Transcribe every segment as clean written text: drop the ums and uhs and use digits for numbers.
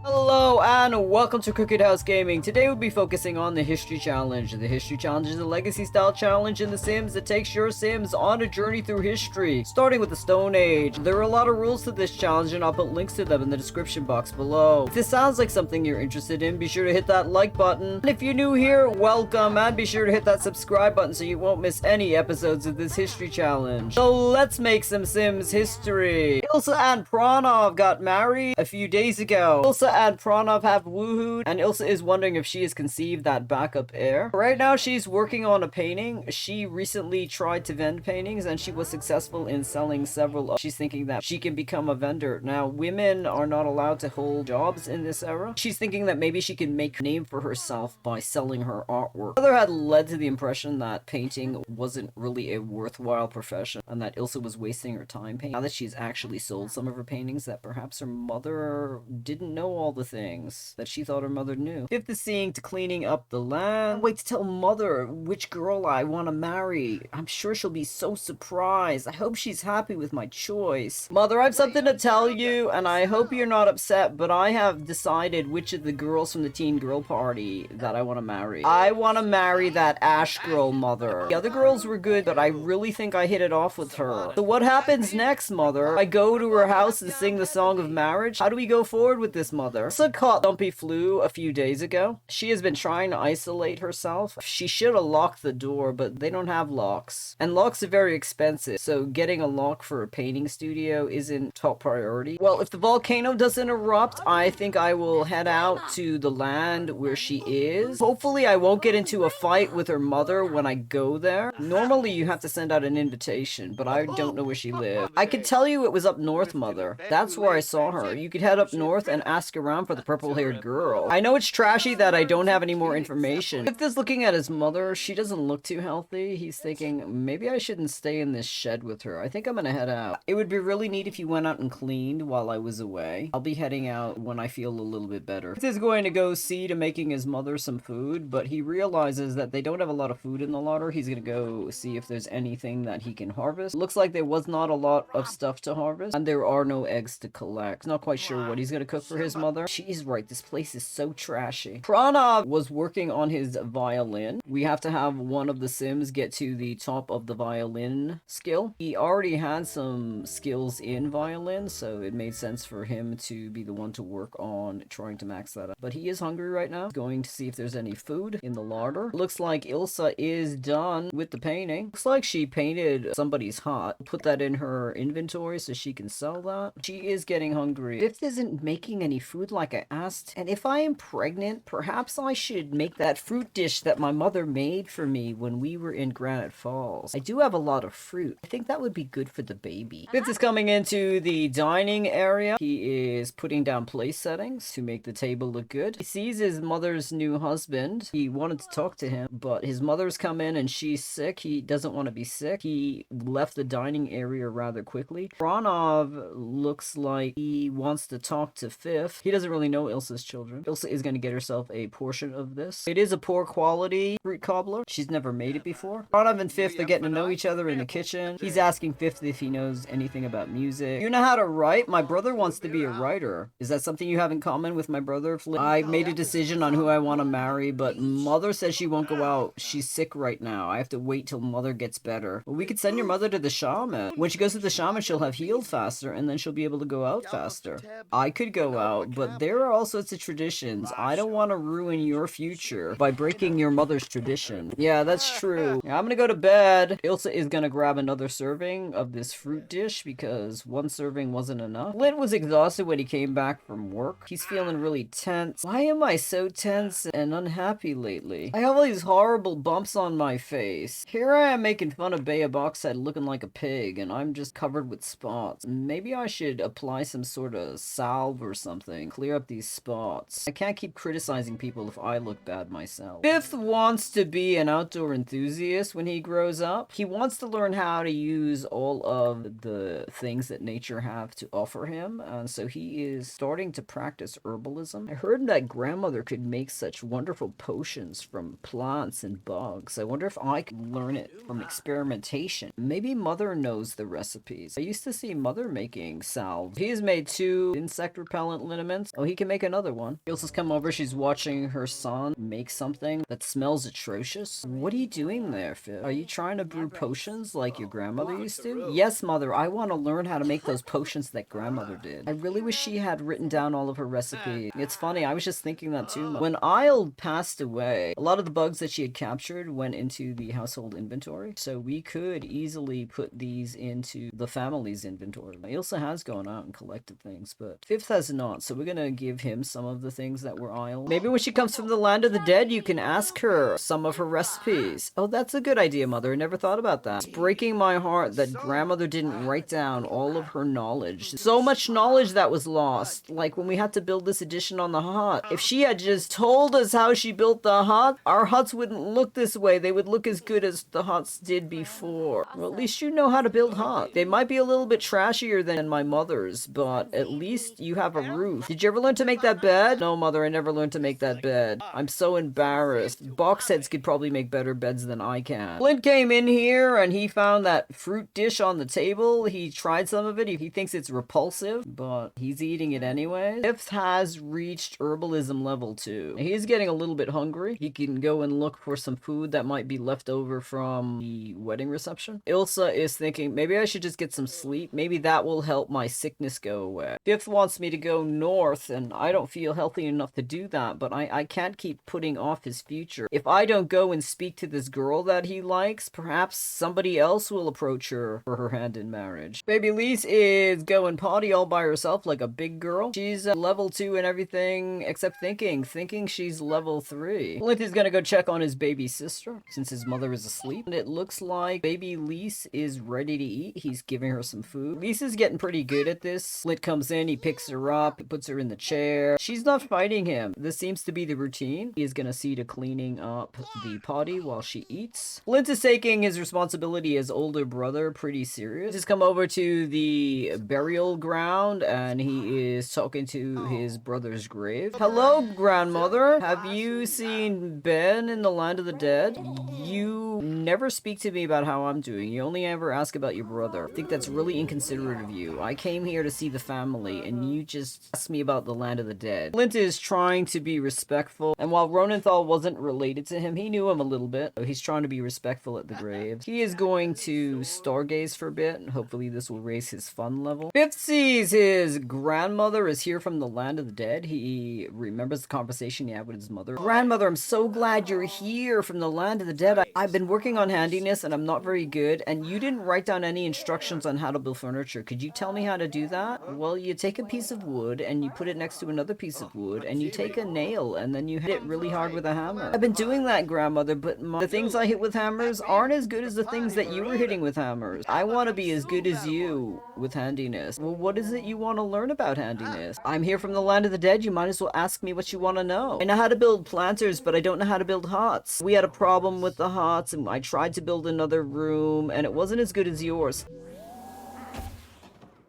Hello and welcome to Crooked House Gaming. Today we'll be focusing on the History Challenge. The History Challenge is a legacy-style challenge in The Sims that takes your Sims on a journey through history, starting with the Stone Age. There are a lot of rules to this challenge and I'll put links to them in the description box below. If this sounds like something you're interested in, be sure to hit that like button. And if you're new here, welcome, and be sure to hit that subscribe button so you won't miss any episodes of this History Challenge. So let's make some Sims history. Ilse and Pranav got married a few days ago. Ilse and Pranav have woohooed, and Ilse is wondering if she has conceived that backup heir. Right now, she's working on a painting. She recently tried to vend paintings, and she was successful in selling several. She's thinking that she can become a vendor. Now, women are not allowed to hold jobs in this era. She's thinking that maybe she can make a name for herself by selling her artwork. Mother had led to the impression that painting wasn't really a worthwhile profession, and that Ilse was wasting her time painting. Now that she's actually sold some of her paintings, that perhaps her mother didn't know all the things that she thought her mother knew. Fifth is seeing to cleaning up the land. Wait to tell mother which girl I want to marry. I'm sure she'll be so surprised. I hope she's happy with my choice. Mother, I have something to tell you, and I hope you're not upset, but I have decided which of the girls from the teen girl party that I want to marry. I want to marry that Ash girl, Mother. The other girls were good, but I really think I hit it off with her. So what happens next, Mother? I go to her house and sing the song of marriage? How do we go forward with this, Mother? Ilse caught Dumpy flu a few days ago. She has been trying to isolate herself. She should have locked the door, but they don't have locks. And locks are very expensive, so getting a lock for a painting studio isn't top priority. Well, if the volcano doesn't erupt, I think I will head out to the land where she is. Hopefully I won't get into a fight with her mother when I go there. Normally you have to send out an invitation, but I don't know where she lives. I could tell you it was up north, Mother. That's where I saw her. You could head up north and ask around for the purple-haired girl. I know it's trashy that I don't have any more information. If this looking at his mother, she doesn't look too healthy. He's thinking, maybe I shouldn't stay in this shed with her. I think I'm gonna head out. It would be really neat if you went out and cleaned while I was away. I'll be heading out when I feel a little bit better. This is going to go see to making his mother some food, but he realizes that they don't have a lot of food in the larder. He's gonna go see if there's anything that he can harvest. Looks like there was not a lot of stuff to harvest, and there are no eggs to collect. Not quite sure what he's gonna cook for his mother. She's right, this place is so trashy. Pranav was working on his violin. We have to have one of the Sims get to the top of the violin skill. He already had some skills in violin, so it made sense for him to be the one to work on trying to max that up. But he is hungry right now. Going to see if there's any food in the larder. Looks like Ilse is done with the painting. Looks like she painted somebody's hut. Put that in her inventory so she can sell that. She is getting hungry. Fifth isn't making any food like I asked, and if I am pregnant, perhaps I should make that fruit dish that my mother made for me when we were in Granite Falls. I do have a lot of fruit. I think that would be good for the baby. Fifth is coming into the dining area. He is putting down place settings to make the table look good. He sees his mother's new husband. He wanted to talk to him, but his mother's come in and she's sick. He doesn't want to be sick. He left the dining area rather quickly. Pranav looks like he wants to talk to Fifth. He doesn't really know Ilse's children. Ilse is going to get herself a portion of this. It is a poor quality fruit cobbler. She's never made it before. Pranav and Fifth are getting to know each other in the kitchen. He's asking Fifth if he knows anything about music. You know how to write? My brother wants to be a writer. Is that something you have in common with my brother, Flynn? I made a decision on who I want to marry, but mother says she won't go out. She's sick right now. I have to wait till mother gets better. Well, we could send your mother to the shaman. When she goes to the shaman, she'll have healed faster, and then she'll be able to go out faster. I could go out, but there are all sorts of traditions. I don't want to ruin your future by breaking your mother's tradition. Yeah, that's true. I'm gonna go to bed. Ilse is gonna grab another serving of this fruit dish because one serving wasn't enough. Flint was exhausted when he came back from work. He's feeling really tense. Why am I so tense and unhappy lately? I have all these horrible bumps on my face. Here I am making fun of Bea Boxhead looking like a pig, and I'm just covered with spots. Maybe I should apply some sort of salve or something. Clear up these spots. I can't keep criticizing people if I look bad myself. Fifth wants to be an outdoor enthusiast when he grows up. He wants to learn how to use all of the things that nature have to offer him, and so he is starting to practice herbalism. I heard that grandmother could make such wonderful potions from plants and bugs. I wonder if I could learn it from experimentation. Maybe mother knows the recipes. I used to see mother making salve. He has made 2 insect repellent liniment ornaments. Oh, he can make another one. Ilse's come over. She's watching her son make something that smells atrocious. What are you doing there, Phil? Are you trying to brew potions like your grandmother used to? Yes, mother. I want to learn how to make those potions that grandmother did. I really wish she had written down all of her recipes. It's funny. I was just thinking that too. When Isle passed away, a lot of the bugs that she had captured went into the household inventory. So we could easily put these into the family's inventory. Ilse has gone out and collected things, but Fifth has not. So we're going to give him some of the things that were Isle. Maybe when she comes from the land of the dead, you can ask her some of her recipes. Oh, that's a good idea, Mother. I never thought about that. It's breaking my heart that grandmother didn't write down all of her knowledge. So much knowledge that was lost. Like when we had to build this addition on the hut. If she had just told us how she built the hut, our huts wouldn't look this way. They would look as good as the huts did before. Well, at least you know how to build huts. They might be a little bit trashier than my mother's, but at least you have a roof. Did you ever learn to make that bed? No, Mother, I never learned to make that bed. I'm so embarrassed. Box heads could probably make better beds than I can. Flint came in here and he found that fruit dish on the table. He tried some of it. He thinks it's repulsive, but he's eating it anyway. Fifth has reached herbalism level 2. He's getting a little bit hungry. He can go and look for some food that might be left over from the wedding reception. Ilse is thinking, maybe I should just get some sleep. Maybe that will help my sickness go away. Fifth wants me to go north, and I don't feel healthy enough to do that, but I can't keep putting off his future. If I don't go and speak to this girl that he likes, perhaps somebody else will approach her for her hand in marriage. Baby Lise is going potty all by herself like a big girl. She's level 2 and everything except thinking she's level 3. Flint is gonna go check on his baby sister since his mother is asleep. And it looks like Baby Lise is ready to eat. He's giving her some food. Lise is getting pretty good at this. Flint comes in, he picks her up, puts her in the chair. She's not fighting him. This seems to be the routine. He is gonna see to cleaning up the potty while she eats. Flint is taking his responsibility as older brother pretty serious. He's come over to the burial ground and he is talking to his brother's grave. Hello, grandmother. Have you seen Ben in the land of the dead? You never speak to me about how I'm doing. You only ever ask about your brother. I think that's really inconsiderate of you. I came here to see the family and you just asked me about the land of the dead. Flint is trying to be respectful, and while Ronenthal wasn't related to him, he knew him a little bit. So he's trying to be respectful at the grave. He is going to stargaze for a bit, and hopefully this will raise his fun level. Fifth sees his grandmother is here from the land of the dead. He remembers the conversation he had with his mother. Grandmother, I'm so glad you're here from the land of the dead. I've been working on handiness and I'm not very good, and you didn't write down any instructions on how to build furniture. Could you tell me how to do that? Well, you take a piece of wood and you put it next to another piece of wood, and you take a nail and then you hit it really hard with a hammer. I've been doing that, grandmother, but the things I hit with hammers aren't as good as the things that you were hitting with hammers. I want to be as good as you with handiness. Well, what is it you want to learn about handiness? I'm here from the land of the dead. You might as well ask me what you want to know. I know how to build planters, but I don't know how to build huts. We had a problem with the huts, and I tried to build another room, and it wasn't as good as yours.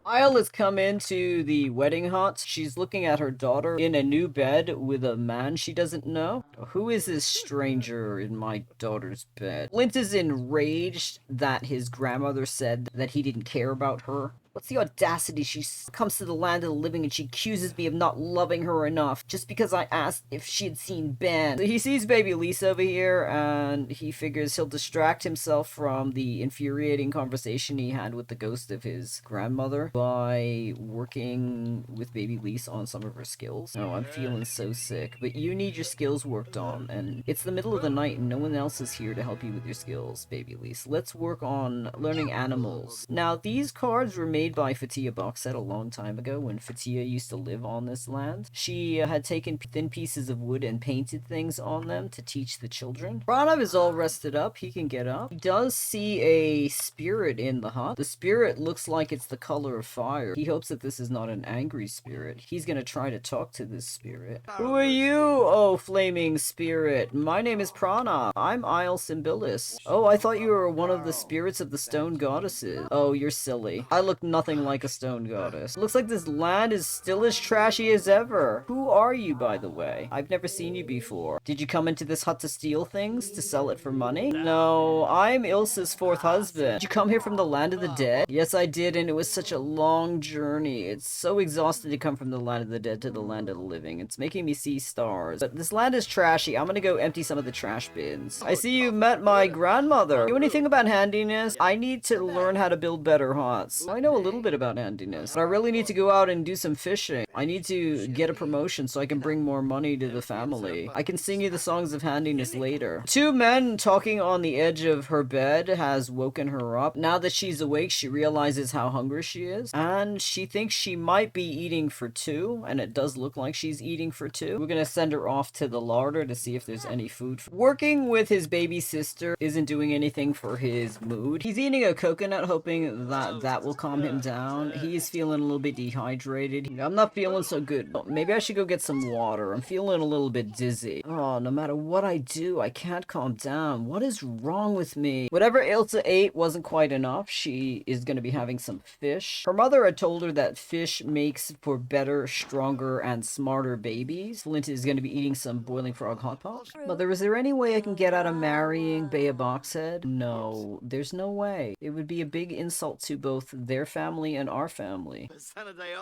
Isle has come into the wedding hut. She's looking at her daughter in a new bed with a man she doesn't know. Who is this stranger in my daughter's bed? Flint is enraged that his grandmother said that he didn't care about her. What's the audacity? She comes to the land of the living and she accuses me of not loving her enough just because I asked if she had seen Ben. So he sees Baby Lise over here and he figures he'll distract himself from the infuriating conversation he had with the ghost of his grandmother by working with Baby Lise on some of her skills. Oh, I'm feeling so sick, but you need your skills worked on, and it's the middle of the night and no one else is here to help you with your skills, Baby Lise. Let's work on learning animals. Now, these cards were made by Fatia Boxset a long time ago when Fatia used to live on this land. She had taken thin pieces of wood and painted things on them to teach the children. Pranav is all rested up. He can get up. He does see a spirit in the hut. The spirit looks like it's the color of fire. He hopes that this is not an angry spirit. He's gonna try to talk to this spirit. Who are you, oh flaming spirit? My name is Pranav. I'm Isle Simbilis. Oh, I thought you were one of the spirits of the stone goddesses. Oh, you're silly. I look nothing like a stone goddess. Looks like this land is still as trashy as ever. Who are you, by the way? I've never seen you before. Did you come into this hut to steal things? To sell it for money? No, I'm Ilse's fourth husband. Did you come here from the land of the dead? Yes, I did, and it was such a long journey. It's so exhausting to come from the land of the dead to the land of the living. It's making me see stars. But this land is trashy. I'm gonna go empty some of the trash bins. I see you met my grandmother. You know anything about handiness? I need to learn how to build better huts. I know a little bit about handiness, but I really need to go out and do some fishing. I need to get a promotion so I can bring more money to the family. I can sing you the songs of handiness later. Two men talking on the edge of her bed has woken her up. Now that she's awake, she realizes how hungry she is, and she thinks she might be eating for two, and it does look like she's eating for two. We're gonna send her off to the larder to see if there's any food. Working with his baby sister isn't doing anything for his mood. He's eating a coconut, hoping that that will calm him down. He's feeling a little bit dehydrated. I'm not feeling so good. Maybe I should go get some water. I'm feeling a little bit dizzy. Oh, no matter what I do, I can't calm down. What is wrong with me? Whatever Ilse ate wasn't quite enough. She is going to be having some fish. Her mother had told her that fish makes for better, stronger, and smarter babies. Flint is going to be eating some boiling frog hot pot. Mother, is there any way I can get out of marrying Bea Boxhead? No, there's no way. It would be a big insult to both their family and our family.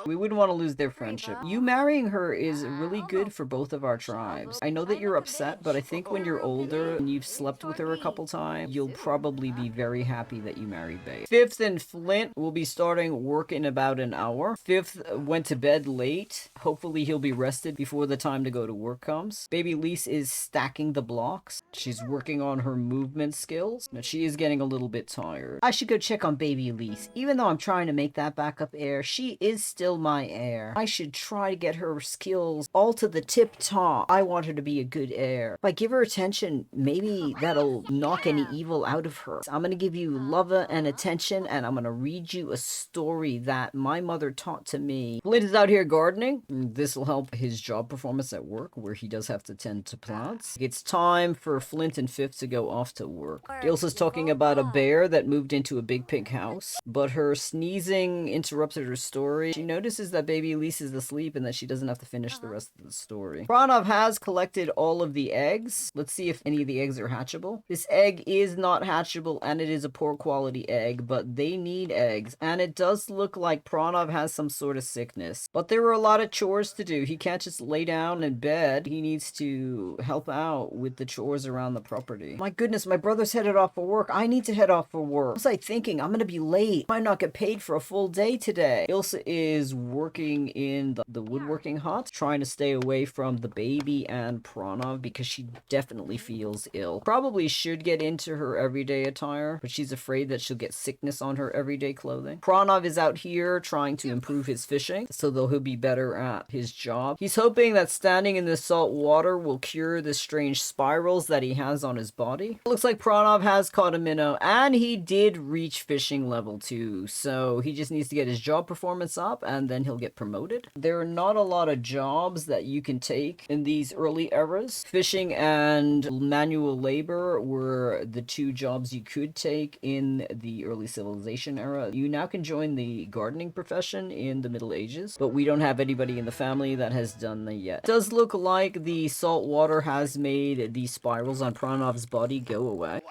We wouldn't want to lose their friendship. You marrying her is really good for both of our tribes. I know that you're upset, but I think when you're older and you've slept with her a couple times, you'll probably be very happy that you married Bea. Fifth and Flint will be starting work in about an hour. Fifth went to bed late. Hopefully he'll be rested before the time to go to work comes. Baby Lise is stacking the blocks. She's working on her movement skills. Now she is getting a little bit tired. I should go check on Baby Lise. Even though I'm trying to make that backup heir, she is still my heir. I should try to get her skills all to the tip top. I want her to be a good heir. If I give her attention, maybe that'll knock any evil out of her. I'm gonna give you love and attention, and I'm gonna read you a story that my mother taught to me. Flint is out here gardening. This will help his job performance at work, where he does have to tend to plants. It's time for Flint and Fifth to go off to work. Ilse's talking about a bear that moved into a big pink house, but her sneezing interrupted her story. She notices that Baby Lise is asleep and that she doesn't have to finish the rest of the story. Pranov has collected all of the eggs. Let's see if any of the eggs are hatchable. This egg is not hatchable, and it is a poor quality egg, but they need eggs. And it does look like Pranov has some sort of sickness. But there are a lot of chores to do. He can't just lay down in bed. He needs to help out with the chores around the property. My goodness, my brother's headed off for work. I need to head off for work. What was I thinking? I'm gonna be late. I might not get paid for a full day today. Ilse is working in the woodworking hut, trying to stay away from the baby and Pranov because she definitely feels ill. Probably should get into her everyday attire, but she's afraid that she'll get sickness on her everyday clothing. Pranov is out here trying to improve his fishing, so that he'll be better at his job. He's hoping that standing in the salt water will cure the strange spirals that he has on his body. It looks like Pranov has caught a minnow, and he did reach fishing level 2, so he just needs to get his job performance up, and then he'll get promoted. There are not a lot of jobs that you can take in these early eras. Fishing and manual labor were the two jobs you could take in the early civilization era. You now can join the gardening profession in the Middle Ages, but we don't have anybody in the family that has done that yet. It does look like the salt water has made the spirals on Pranov's body go away.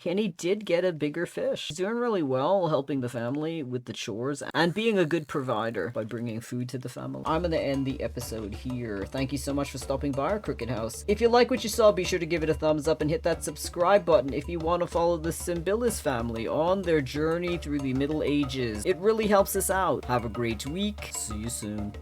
And he did get a bigger fish. He's doing really well helping the family with the chores and being a good provider by bringing food to the family. I'm going to end the episode here. Thank you so much for stopping by our Crooked House. If you like what you saw, be sure to give it a thumbs up and hit that subscribe button if you want to follow the Simbilis family on their journey through the Middle Ages. It really helps us out. Have a great week. See you soon.